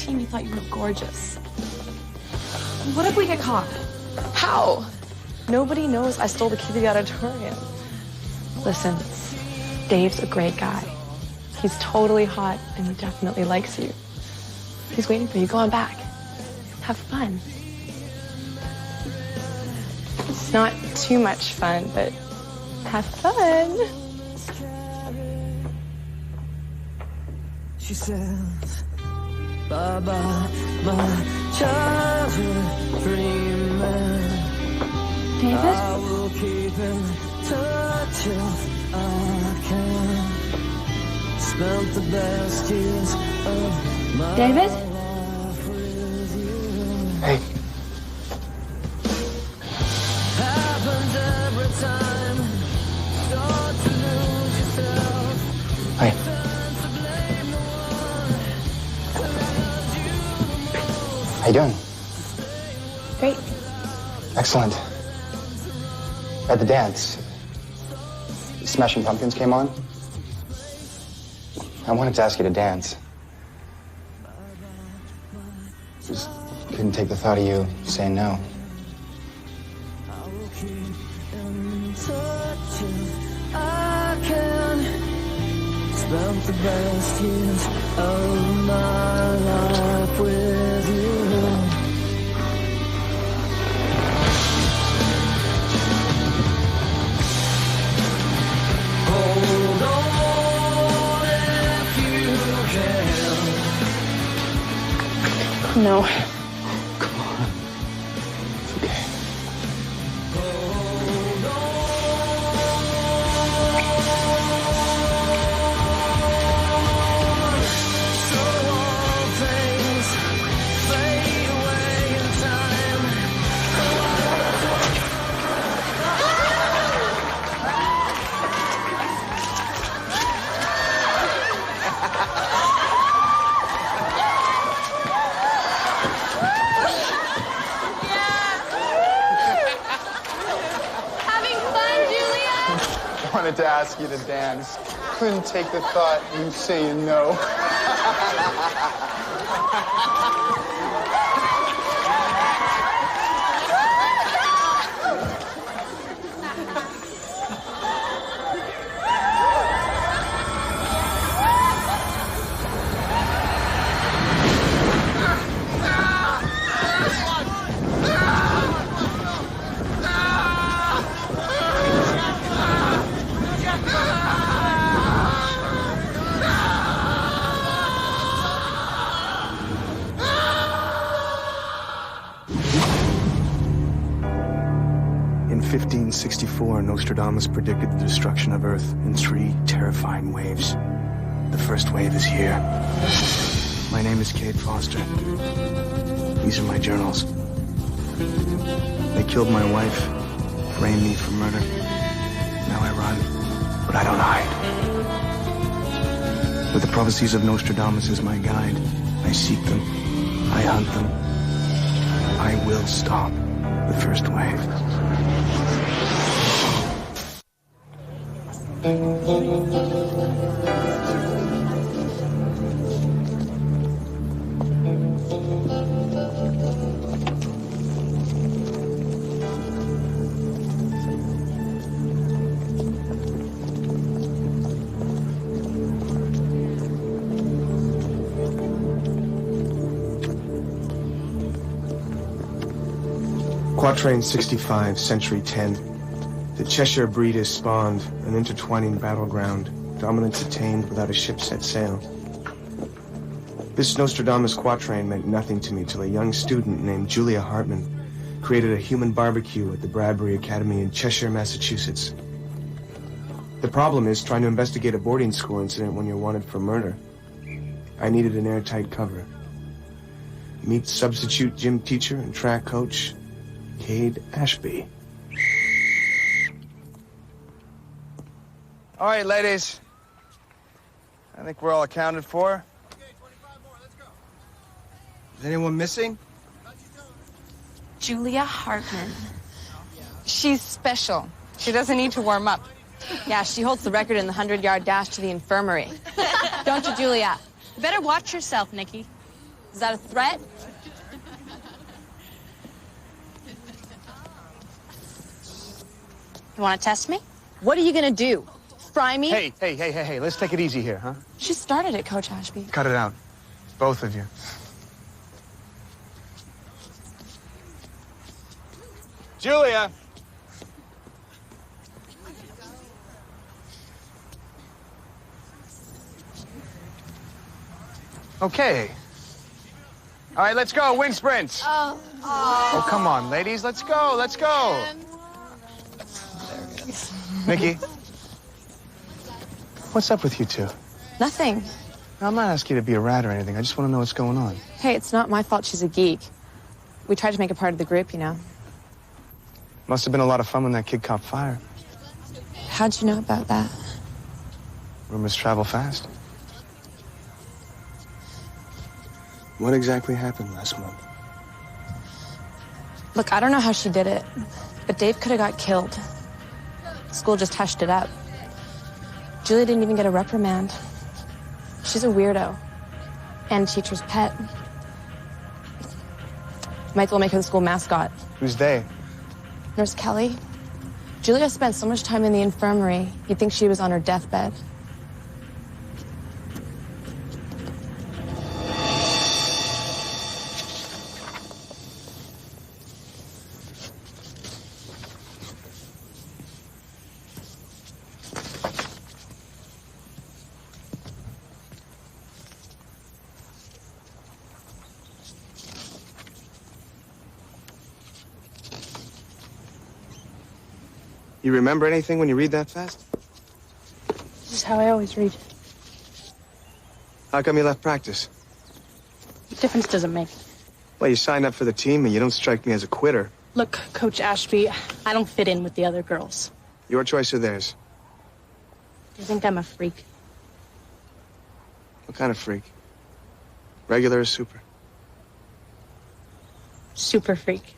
team, he thought you looked gorgeous. What if we get caught? How? Nobody knows I stole the key to the auditorium. Listen, Dave's a great guy. He's totally hot, and he definitely likes you. He's waiting for you. Go on back. Have fun. It's not too much fun, but have fun. She says, bye-bye, my childhood dreamer. David? I will keep in touch if I can. Spent the best years of my David? life with you. Hey. Happens every time. Start to lose yourself. Hi. How you doing? Great. Excellent. At the dance, Smashing Pumpkins came on. I wanted to ask you to dance. Just couldn't take the thought of you saying no. I will keep in touch if I can. Spent the best years of my life with you. Hold on if you can. No. Come on. It's okay. Hold on. So all things fade away in time. Having fun, Julia? Wanted to ask you to dance. Couldn't take the thought of you saying no. In 1564, Nostradamus predicted the destruction of Earth in 3 terrifying waves. The first wave is here. My name is Cade Foster. These are my journals. They killed my wife, framed me for murder. Now I run, but I don't hide. With the prophecies of Nostradamus as my guide, I seek them, I hunt them. I will stop the first wave. Quatrain 65, Century 10. The Cheshire breed is spawned, an intertwining battleground, dominance attained without a ship set sail. This Nostradamus quatrain meant nothing to me till a young student named Julia Hartman created a human barbecue at the Bradbury Academy in Cheshire, Massachusetts. The problem is trying to investigate a boarding school incident when you're wanted for murder. I needed an airtight cover. Meet substitute gym teacher and track coach, Cade Ashby. All right, ladies. I think we're all accounted for. Okay, 25 more. Let's go. Is anyone missing? Julia Hartman. She's special. She doesn't need to warm up. Yeah, she holds the record in the 100-yard dash to the infirmary. Don't you, Julia? You better watch yourself, Nikki. Is that a threat? You want to test me? What are you gonna do? Fry me? Hey, let's take it easy here, huh? She started it, Coach Ashby. Cut it out. Both of you. Julia! Okay. All right, let's go. Wing sprints. Oh, come on, ladies. Let's go. Let's go. Nikki, what's up with you two? Nothing. I'm not asking you to be a rat or anything. I just want to know what's going on. Hey, it's not my fault she's a geek. We tried to make her part of the group, you know. Must have been a lot of fun when that kid caught fire. How'd you know about that? Rumors travel fast. What exactly happened last month? Look, I don't know how she did it, but Dave could have got killed. School just hushed it up. Julia didn't even get a reprimand. She's a weirdo. And teacher's pet. Might as well make her the school mascot. Who's they? Nurse Kelly. Julia spent so much time in the infirmary, you'd think she was on her deathbed. You remember anything when you read that fast? This is how I always read. How come you left practice? What difference does it make? Well, you signed up for the team and you don't strike me as a quitter. Look, Coach Ashby, I don't fit in with the other girls. Your choice or theirs? Do you think I'm a freak? What kind of freak? Regular or super? Super freak.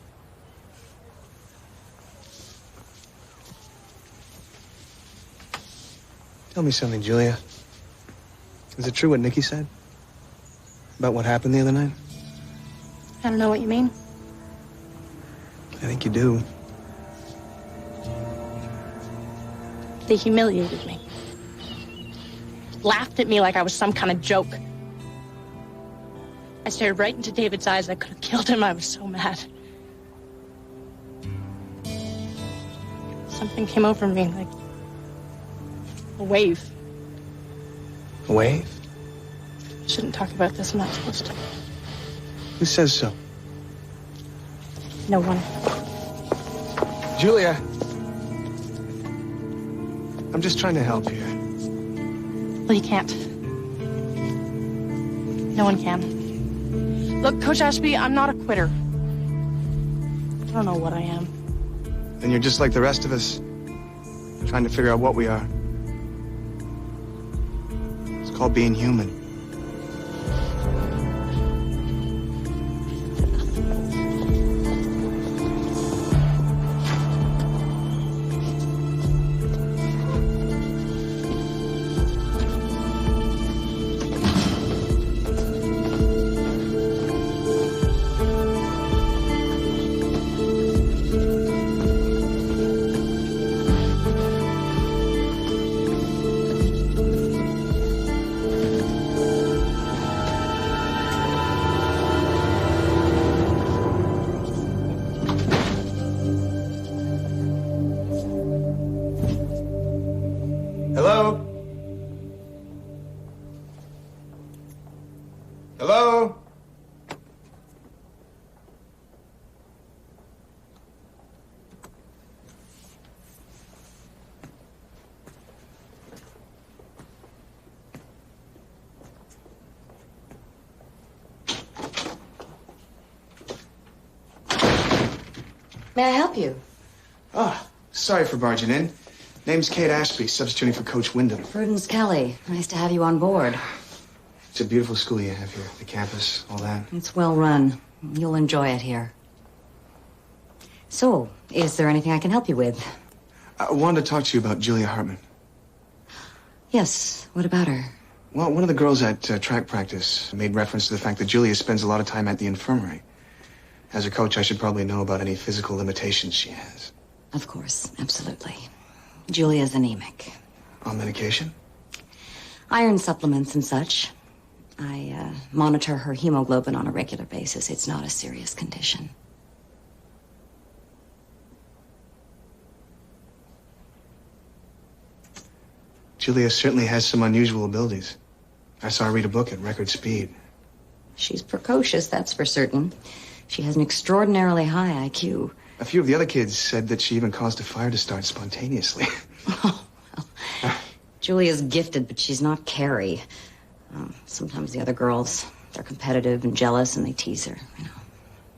Tell me something, Julia. Is it true what Nikki said? About what happened the other night? I don't know what you mean. I think you do. They humiliated me. Laughed at me like I was some kind of joke. I stared right into David's eyes. I could have killed him. I was so mad. Something came over me like a wave. A wave? I shouldn't talk about this. I'm not supposed to. Who says so? No one. Julia. I'm just trying to help here. Well, you can't. No one can. Look, Coach Ashby, I'm not a quitter. I don't know what I am. And you're just like the rest of us, trying to figure out what we are. It's called being human. Hello? Hello? May I help you? Oh, sorry for barging in. Name's Kate Ashby, substituting for Coach Wyndham. Prudence Kelly. Nice to have you on board. It's a beautiful school you have here. The campus, all that. It's well run. You'll enjoy it here. So, is there anything I can help you with? I wanted to talk to you about Julia Hartman. Yes, what about her? Well, one of the girls at track practice made reference to the fact that Julia spends a lot of time at the infirmary. As a coach, I should probably know about any physical limitations she has. Of course, absolutely. Julia's anemic. On medication? Iron supplements and such. I monitor her hemoglobin on a regular basis. It's not a serious condition. Julia certainly has some unusual abilities. I saw her read a book at record speed. She's precocious, that's for certain. She has an extraordinarily high IQ. A few of the other kids said that she even caused a fire to start spontaneously. Oh, well. Julia's gifted, but she's not Carrie. Sometimes the other girls, they're competitive and jealous, and they tease her. You know,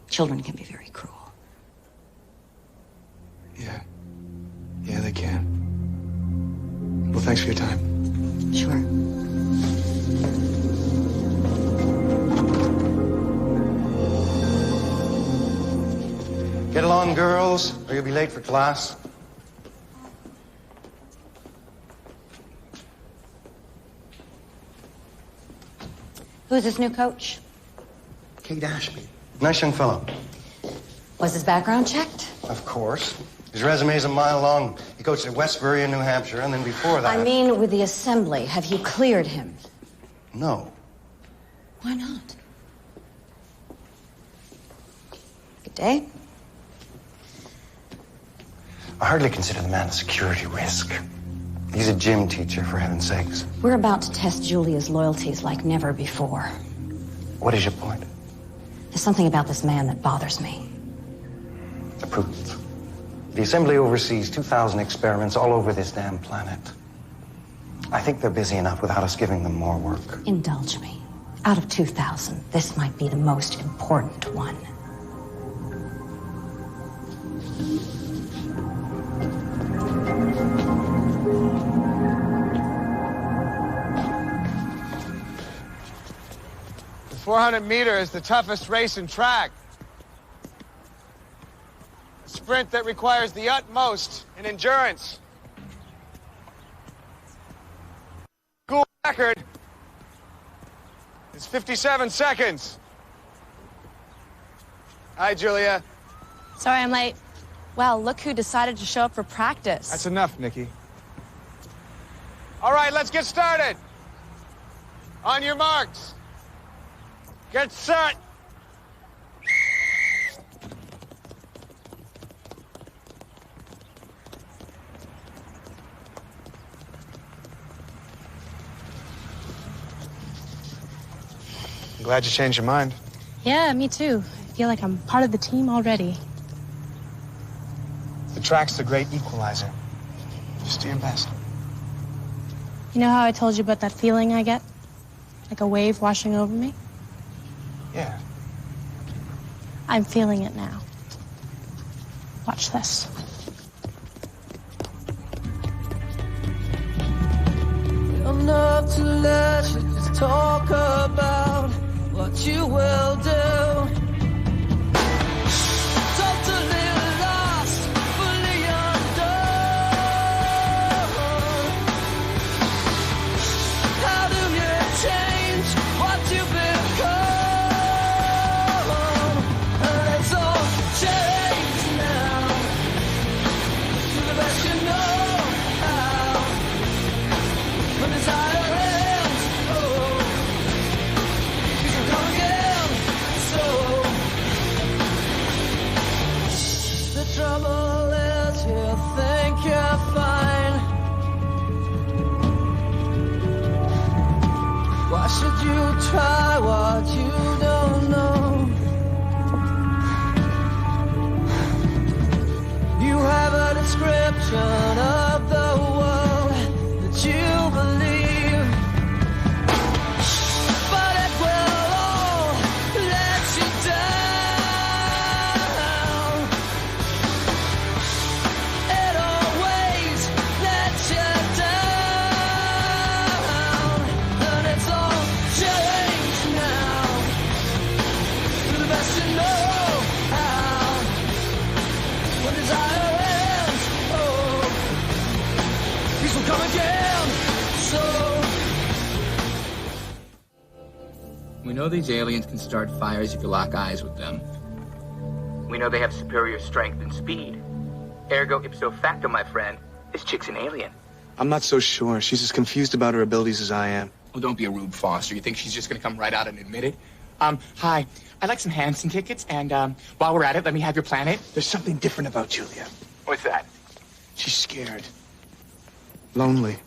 children can be very cruel. Yeah. Yeah, they can. Well, thanks for your time. Sure. Get along, girls, or you'll be late for class. Who's this new coach? Kate Ashby. Nice young fellow. Was his background checked? Of course. His resume's a mile long. He coached at Westbury in New Hampshire, and then before that... I mean, with the assembly, have you cleared him? No. Why not? Good day. I hardly consider the man a security risk. He's a gym teacher, for heaven's sakes. We're about to test Julia's loyalties like never before. What is your point? There's something about this man that bothers me. Approved. The Assembly oversees 2,000 experiments all over this damn planet. I think they're busy enough without us giving them more work. Indulge me. Out of 2,000, this might be the most important one. The 400 meter is the toughest race in track. A sprint that requires the utmost in endurance. School record is 57 seconds. Hi, Julia. Sorry I'm late. Wow, look who decided to show up for practice. That's enough, Nikki. All right, let's get started. On your marks. Get set. I'm glad you changed your mind. Yeah, me too. I feel like I'm part of the team already. The track's the great equalizer. Just do your best. You know how I told you about that feeling I get? Like a wave washing over me? Yeah. I'm feeling it now. Watch this. Enough to let you just talk about what you will do. Totally lost, fully undone. How do you change what you've become? And it's all changed now. To the best you know how. When desire ends, oh, you can come again. know these aliens can start fires if you lock eyes with them. We know they have superior strength and speed. Ergo ipso facto, my friend, this chick's an alien. I'm not so sure. She's as confused about her abilities as I am. Well, don't be a Rube Foster. You think she's just gonna come right out and admit it? Hi. I'd like some Hanson tickets, and while we're at it, let me have your planet. There's something different about Julia. What's that? She's scared. Lonely.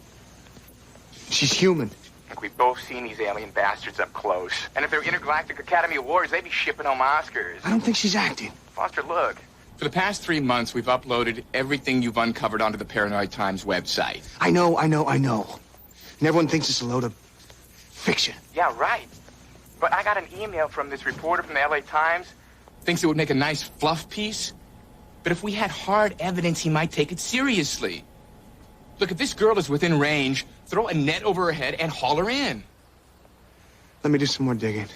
She's human. Look, we've both seen these alien bastards up close. And if they're Intergalactic Academy Awards, they'd be shipping home Oscars. I don't think she's acting. Foster, look. For the past 3 months, we've uploaded everything you've uncovered onto the Paranoid Times website. I know. And everyone thinks it's a load of fiction. Yeah, right. But I got an email from this reporter from the LA Times. Thinks it would make a nice fluff piece. But if we had hard evidence, he might take it seriously. Look, if this girl is within range, throw a net over her head and haul her in. Let me do some more digging.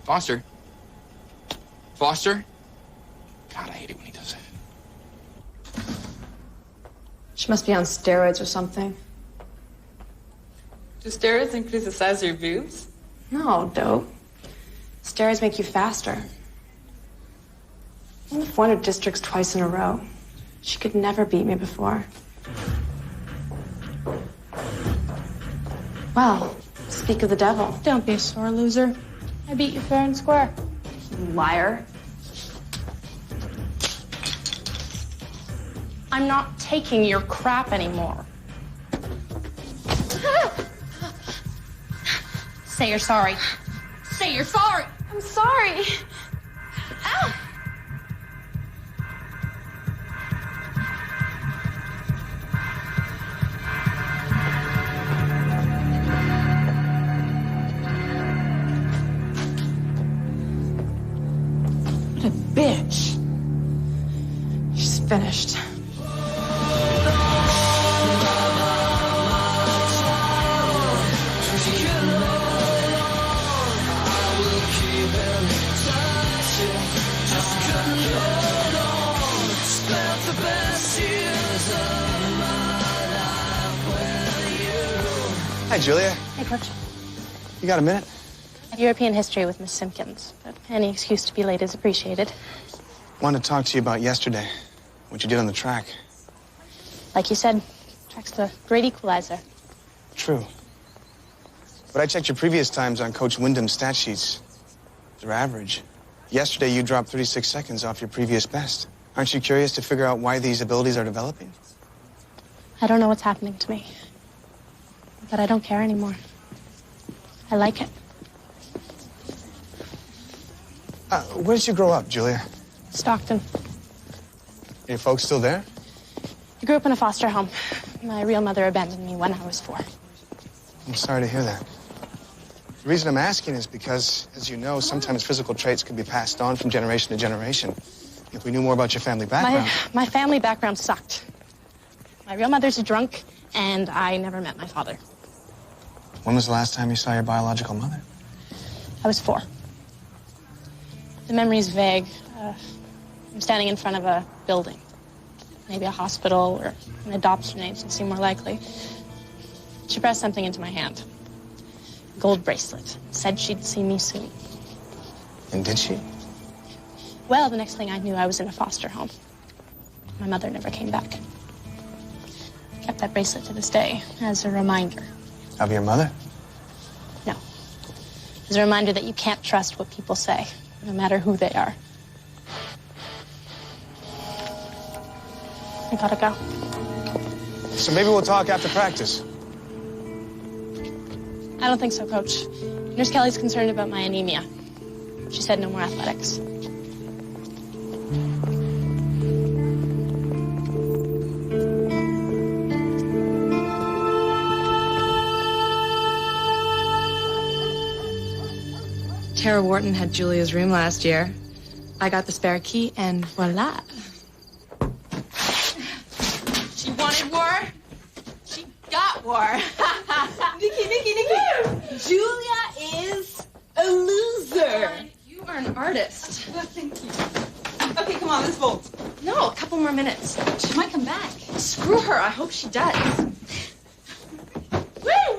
Foster? Foster? God, I hate it when he does that. She must be on steroids or something. Do steroids increase the size of your boobs? No, dope. Steroids make you faster. In the 400 districts twice in a row. She could never beat me before. Well, speak of the devil. Don't be a sore loser. I beat you fair and square. You liar. I'm not taking your crap anymore. Say you're sorry. Say you're sorry. I'm sorry. Ow! What a bitch. She's finished. Hi, Julia. Hey, Coach. You got a minute? I have European history with Miss Simpkins, but any excuse to be late is appreciated. Wanted to talk to you about yesterday, what you did on the track. Like you said, track's the great equalizer. True. But I checked your previous times on Coach Wyndham's stat sheets. They're average. Yesterday, you dropped 36 seconds off your previous best. Aren't you curious to figure out why these abilities are developing? I don't know what's happening to me, but I don't care anymore. I like it. Where did you grow up, Julia? Stockton. Your folks still there? I grew up in a foster home. My real mother abandoned me when I was 4. I'm sorry to hear that. The reason I'm asking is because, as you know, sometimes physical traits can be passed on from generation to generation. If we knew more about your family background... My family background sucked. My real mother's a drunk, and I never met my father. When was the last time you saw your biological mother? I was 4. The memory's vague. I'm standing in front of a building. Maybe a hospital or an adoption agency, more likely. She pressed something into my hand. A gold bracelet. Said she'd see me soon. And did she? Well, the next thing I knew, I was in a foster home. My mother never came back. I kept that bracelet to this day as a reminder. Of your mother? No. As a reminder that you can't trust what people say, no matter who they are. I gotta go. So maybe we'll talk after practice. I don't think so, Coach. Nurse Kelly's concerned about my anemia. She said no more athletics. Tara Wharton had Julia's room last year. I got the spare key, and voila. She wanted war. She got war. Nikki. Julia is a loser. You are an artist. Oh, thank you. Okay, come on, let's vote. No, a couple more minutes. She might come back. Screw her. I hope she does. Woo!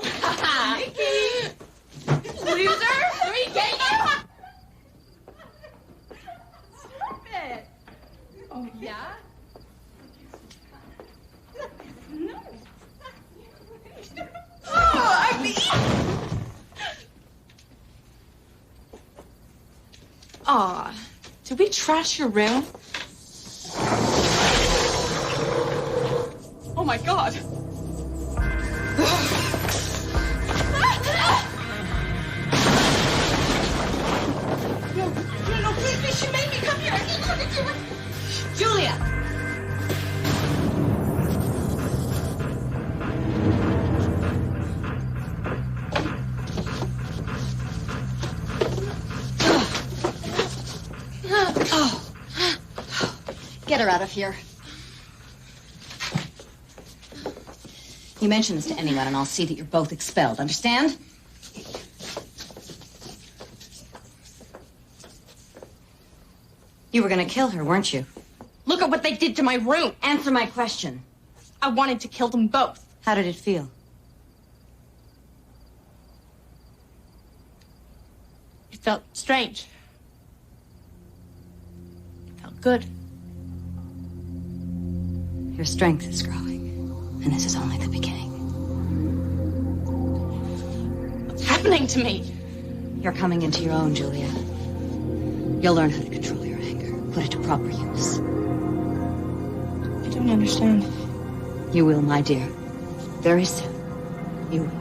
Aw, did we trash your room? Oh my God. No, please, she made me come here. I can't look at you. Julia! Get her out of here. You mention this to anyone and I'll see that you're both expelled, understand? You were gonna kill her, weren't you? Look at what they did to my room. Answer my question. I wanted to kill them both. How did it feel? It felt strange. It felt good. Your strength is growing, and this is only the beginning. What's happening to me? You're coming into your own, Julia. You'll learn how to control your anger, put it to proper use. I don't understand. You will, my dear. Very soon. You will.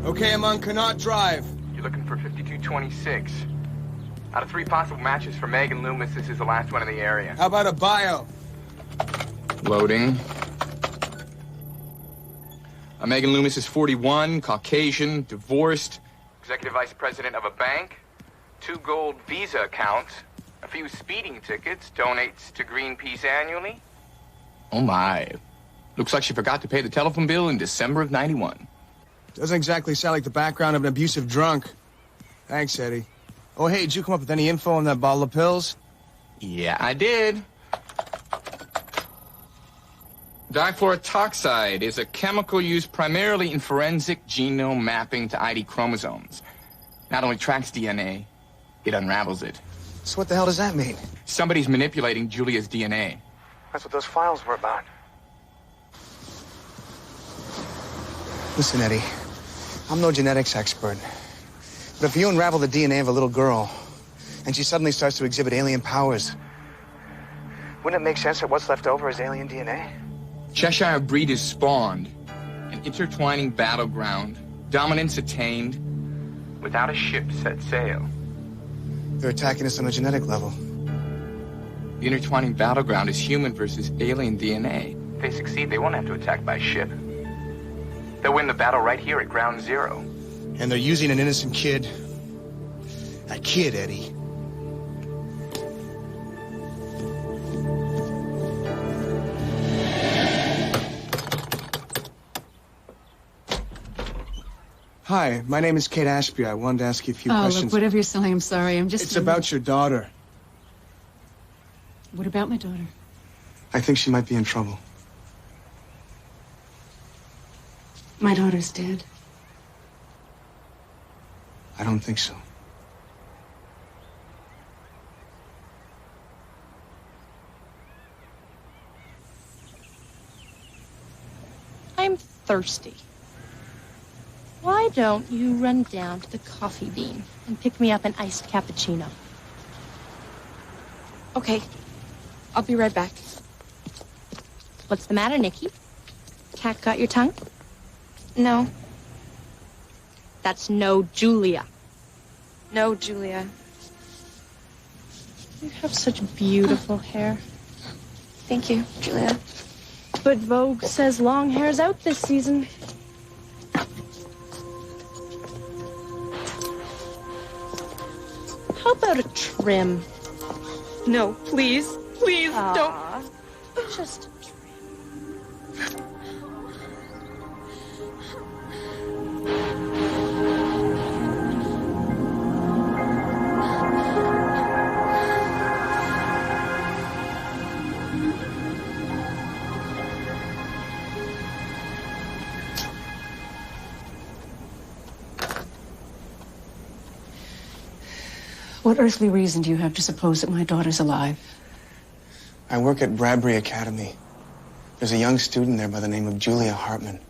Okay, I'm on Connaught Drive. You're looking for 5226. Out of 3 possible matches for Megan Loomis, this is the last one in the area. How about a bio? Loading. Megan Loomis is 41, Caucasian, divorced, executive vice president of a bank, 2 gold Visa accounts, a few speeding tickets, donates to Greenpeace annually. Oh my. Looks like she forgot to pay the telephone bill in December of '91. Doesn't exactly sound like the background of an abusive drunk. Thanks, Eddie. Oh, hey, did you come up with any info on that bottle of pills? Yeah, I did. Difluorotoxide is a chemical used primarily in forensic genome mapping to ID chromosomes. Not only tracks DNA, it unravels it. So what the hell does that mean? Somebody's manipulating Julia's DNA. That's what those files were about. Listen, Eddie, I'm no genetics expert. But if you unravel the DNA of a little girl, and she suddenly starts to exhibit alien powers, wouldn't it make sense that what's left over is alien DNA? Cheshire breed is spawned, an intertwining battleground, dominance attained, without a ship set sail. They're attacking us on a genetic level. The intertwining battleground is human versus alien DNA. If they succeed, they won't have to attack by ship. They'll win the battle right here at ground zero. And they're using an innocent kid. A kid, Eddie. Hi, my name is Kate Ashby. I wanted to ask you a few questions. Look, whatever you're selling, I'm sorry. It's about your daughter. What about my daughter? I think she might be in trouble. My daughter's dead. I don't think so. I'm thirsty. Why don't you run down to the coffee bean and pick me up an iced cappuccino? Okay. I'll be right back. What's the matter, Nikki? Cat got your tongue? No. That's no Julia. No, Julia. You have such beautiful hair. Thank you, Julia. But Vogue says long hair's out this season. How about a trim? No, please. Please, don't. Just What earthly reason do you have to suppose that my daughter's alive? I work at Bradbury Academy. There's a young student there by the name of Julia Hartman.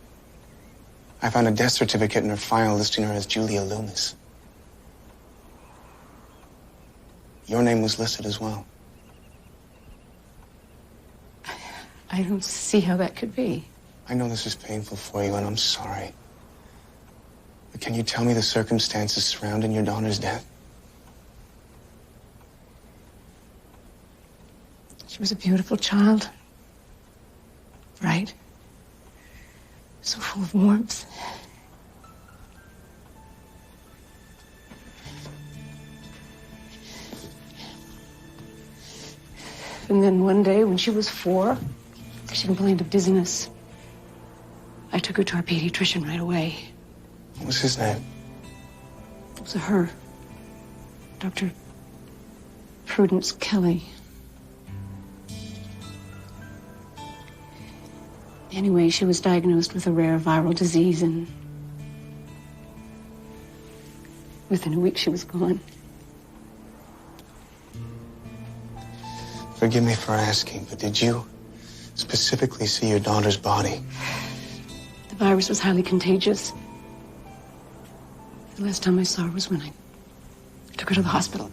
I found a death certificate in her file listing her as Julia Loomis. Your name was listed as well. I don't see how that could be. I know this is painful for you, and I'm sorry. But can you tell me the circumstances surrounding your daughter's death? She was a beautiful child. Bright. So full of warmth. And then one day when she was 4, she complained of dizziness. I took her to our pediatrician right away. What was his name? It was a her. Dr. Prudence Kelly. Anyway, she was diagnosed with a rare viral disease, and within a week she was gone. Forgive me for asking, but did you specifically see your daughter's body? The virus was highly contagious. The last time I saw her was when I took her to the hospital.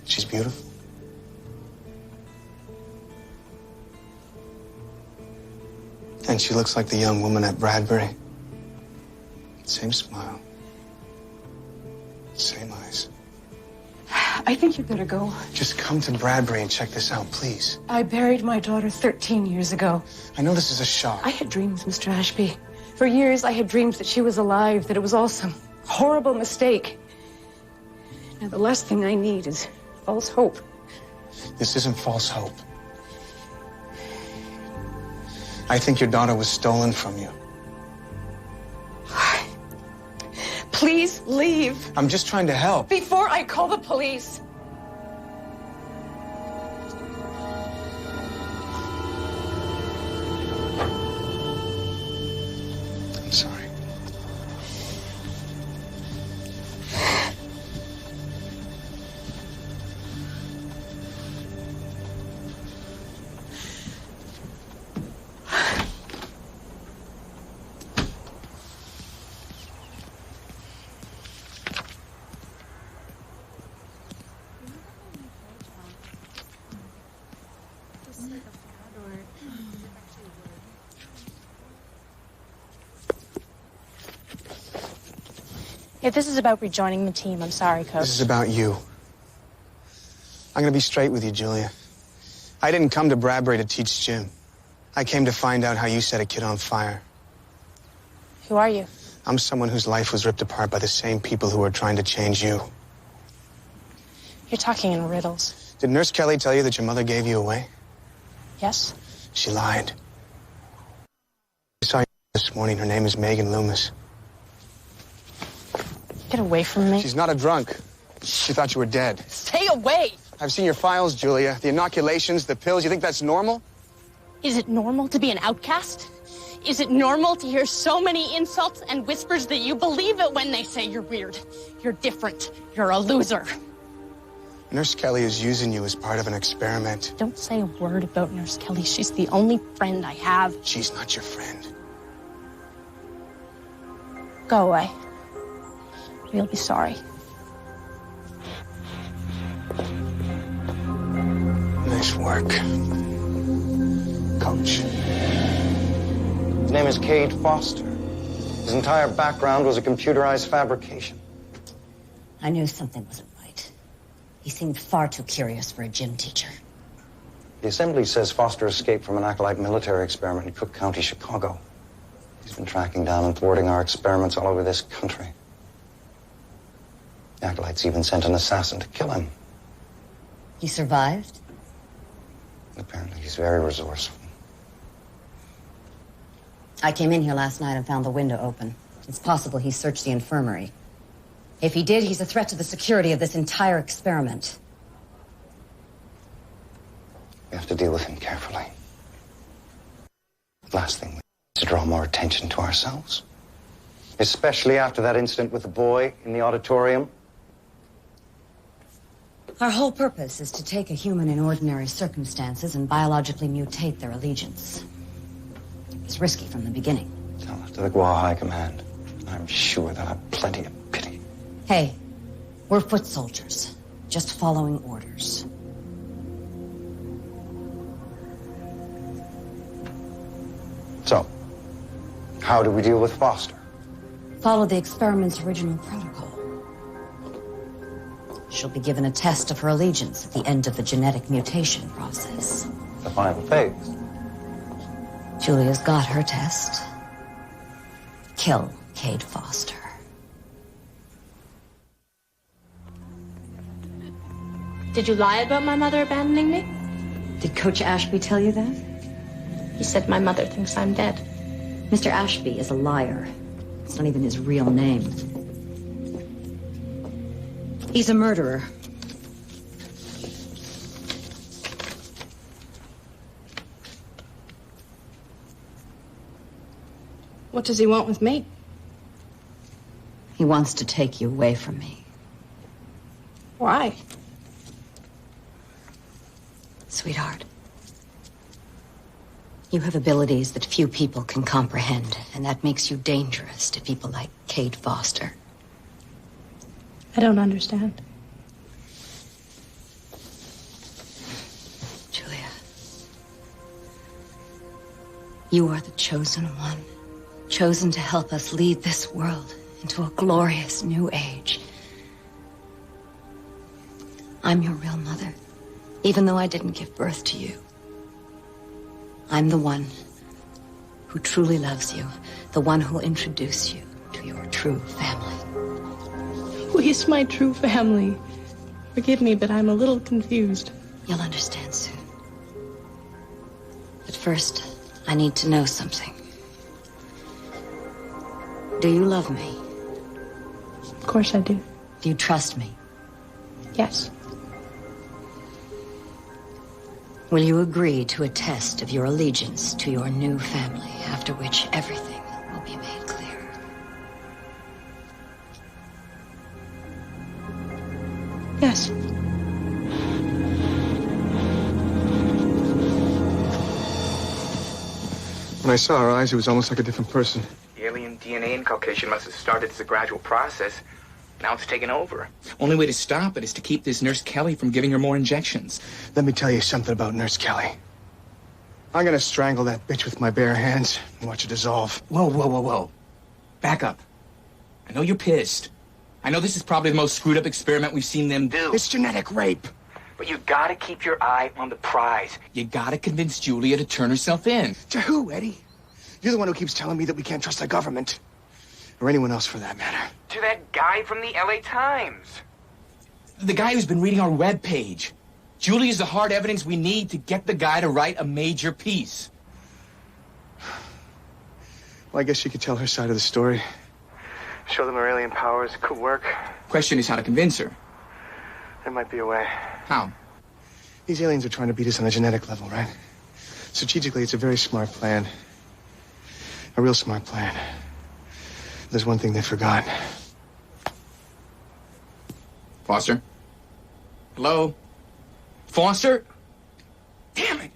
She's beautiful. And she looks like the young woman at Bradbury. Same smile. Same eyes. I think you better go. Just come to Bradbury and check this out, please. I buried my daughter 13 years ago. I know this is a shock. I had dreams, Mr. Ashby. For years, I had dreams that she was alive, that it was all some horrible mistake. Now, the last thing I need is false hope. This isn't false hope. I think your daughter was stolen from you. Please leave. I'm just trying to help. Before I call the police. I'm sorry. If this is about rejoining the team, I'm sorry, Coach. This is about you. I'm gonna be straight with you, Julia. I didn't come to Bradbury to teach Jim. I came to find out how you set a kid on fire. Who are you? I'm someone whose life was ripped apart by the same people who are trying to change you. You're talking in riddles. Did Nurse Kelly tell you that your mother gave you away? Yes? She lied. I saw you this morning. Her name is Megan Loomis. Get away from me. She's not a drunk. She thought you were dead. Stay away! I've seen your files, Julia. The inoculations, the pills. You think that's normal? Is it normal to be an outcast? Is it normal to hear so many insults and whispers that you believe it when they say you're weird? You're different. You're a loser. Nurse Kelly is using you as part of an experiment. Don't say a word about Nurse Kelly. She's the only friend I have. She's not your friend. Go away. You'll be sorry. Nice work, Coach. His name is Cade Foster. His entire background was a computerized fabrication. I knew something wasn't right. He seemed far too curious for a gym teacher. The Assembly says Foster escaped from an acolyte military experiment in Cook County, Chicago. He's been tracking down and thwarting our experiments all over this country. The acolytes even sent an assassin to kill him. He survived? Apparently, he's very resourceful. I came in here last night and found the window open. It's possible he searched the infirmary. If he did, he's a threat to the security of this entire experiment. We have to deal with him carefully. The last thing we need is to draw more attention to ourselves. Especially after that incident with the boy in the auditorium. Our whole purpose is to take a human in ordinary circumstances and biologically mutate their allegiance. It's risky from the beginning. Tell it to the Gua High Command. I'm sure they'll have plenty of pity. Hey, we're foot soldiers, just following orders. So, how do we deal with Foster? Follow the experiment's original protocol. She'll be given a test of her allegiance at the end of the genetic mutation process. The final phase. Julia's got her test. Kill Cade Foster. Did you lie about my mother abandoning me? Did Coach Ashby tell you that? He said my mother thinks I'm dead. Mr. Ashby is a liar. It's not even his real name. He's a murderer. What does he want with me? He wants to take you away from me. Why? Sweetheart, you have abilities that few people can comprehend, and that makes you dangerous to people like Cade Foster. I don't understand. Julia, You are the chosen one, chosen to help us lead this world into a glorious new age. I'm your real mother, even though I didn't give birth to you. I'm the one who truly loves you, the one who'll introduce you to your true family. Who is my true family? Forgive me, but I'm a little confused. You'll understand soon. But first, I need to know something. Do you love me? Of course I do. Do you trust me? Yes. Will you agree to a test of your allegiance to your new family, after which everything will be made clear? Yes. When I saw her eyes, it was almost like a different person. The alien DNA inculcation must have started as a gradual process. Now it's taken over. Only way to stop it is to keep this Nurse Kelly from giving her more injections. Let me tell you something about Nurse Kelly. I'm gonna strangle that bitch with my bare hands and watch it dissolve. Whoa, whoa, whoa, whoa. Back up. I know you're pissed. I know this is probably the most screwed up experiment we've seen them do. It's genetic rape. But you gotta keep your eye on the prize. You gotta convince Julia to turn herself in. To who, Eddie? You're the one who keeps telling me that we can't trust the government. Or anyone else for that matter. To that guy from the LA Times. The guy who's been reading our webpage. Julia's the hard evidence we need to get the guy to write a major piece. Well, I guess she could tell her side of the story. Show them her alien powers. Could work. Question is how to convince her. There might be a way. How? These aliens are trying to beat us on a genetic level, right? Strategically, it's a very smart plan. A real smart plan. There's one thing they forgot. Foster? Hello? Foster? Damn it!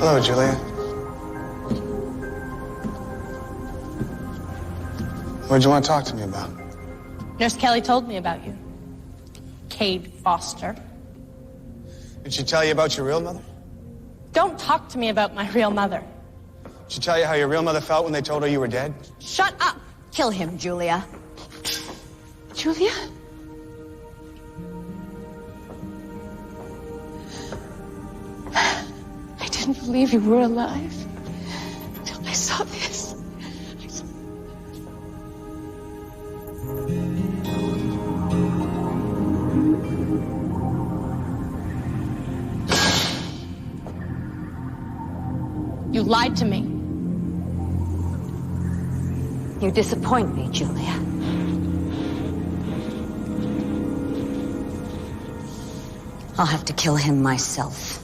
Hello, Julia. What'd you want to talk to me about? Nurse Kelly told me about you. Cade Foster. Did she tell you about your real mother? Don't talk to me about my real mother. Did she tell you how your real mother felt when they told her you were dead? Shut up! Kill him, Julia. Julia? I didn't believe you were alive until I saw this. You lied to me. You disappoint me, Julia. I'll have to kill him myself.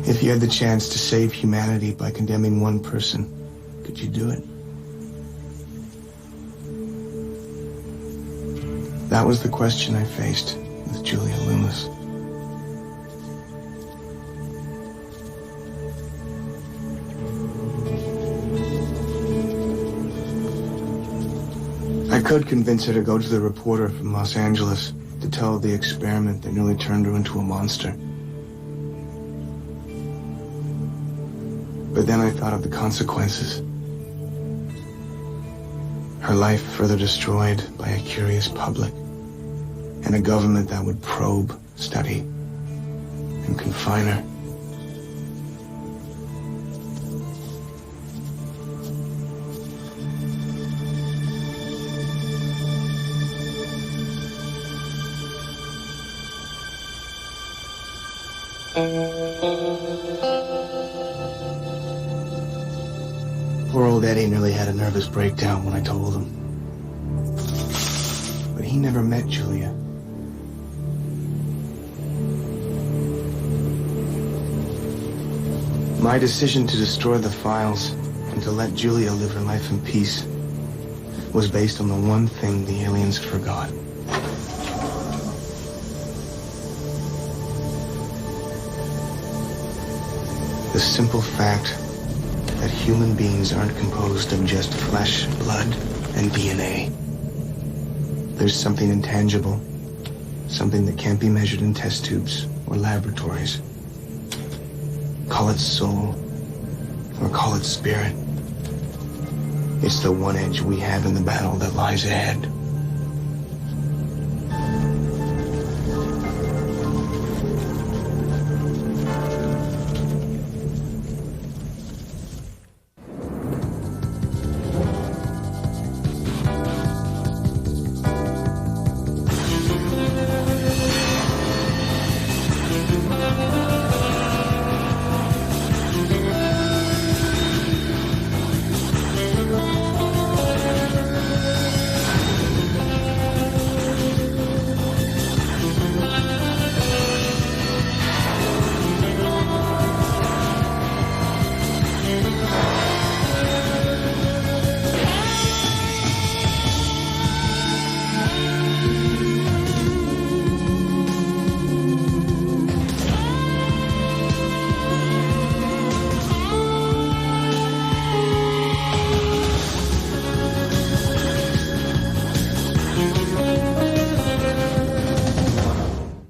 If you had the chance to save humanity by condemning one person, could you do it? That was the question I faced with Julia Loomis. I could convince her to go to the reporter from Los Angeles to tell of the experiment that nearly turned her into a monster. But then I thought of the consequences. Her life further destroyed by a curious public, and a government that would probe, study, and confine her. Poor old Eddie nearly had a nervous breakdown when I told him. But he never met Julia. My decision to destroy the files and to let Julia live her life in peace was based on the one thing the aliens forgot. The simple fact that human beings aren't composed of just flesh, blood, and DNA. There's something intangible, something that can't be measured in test tubes or laboratories. Call it soul, or call it spirit. It's the one edge we have in the battle that lies ahead.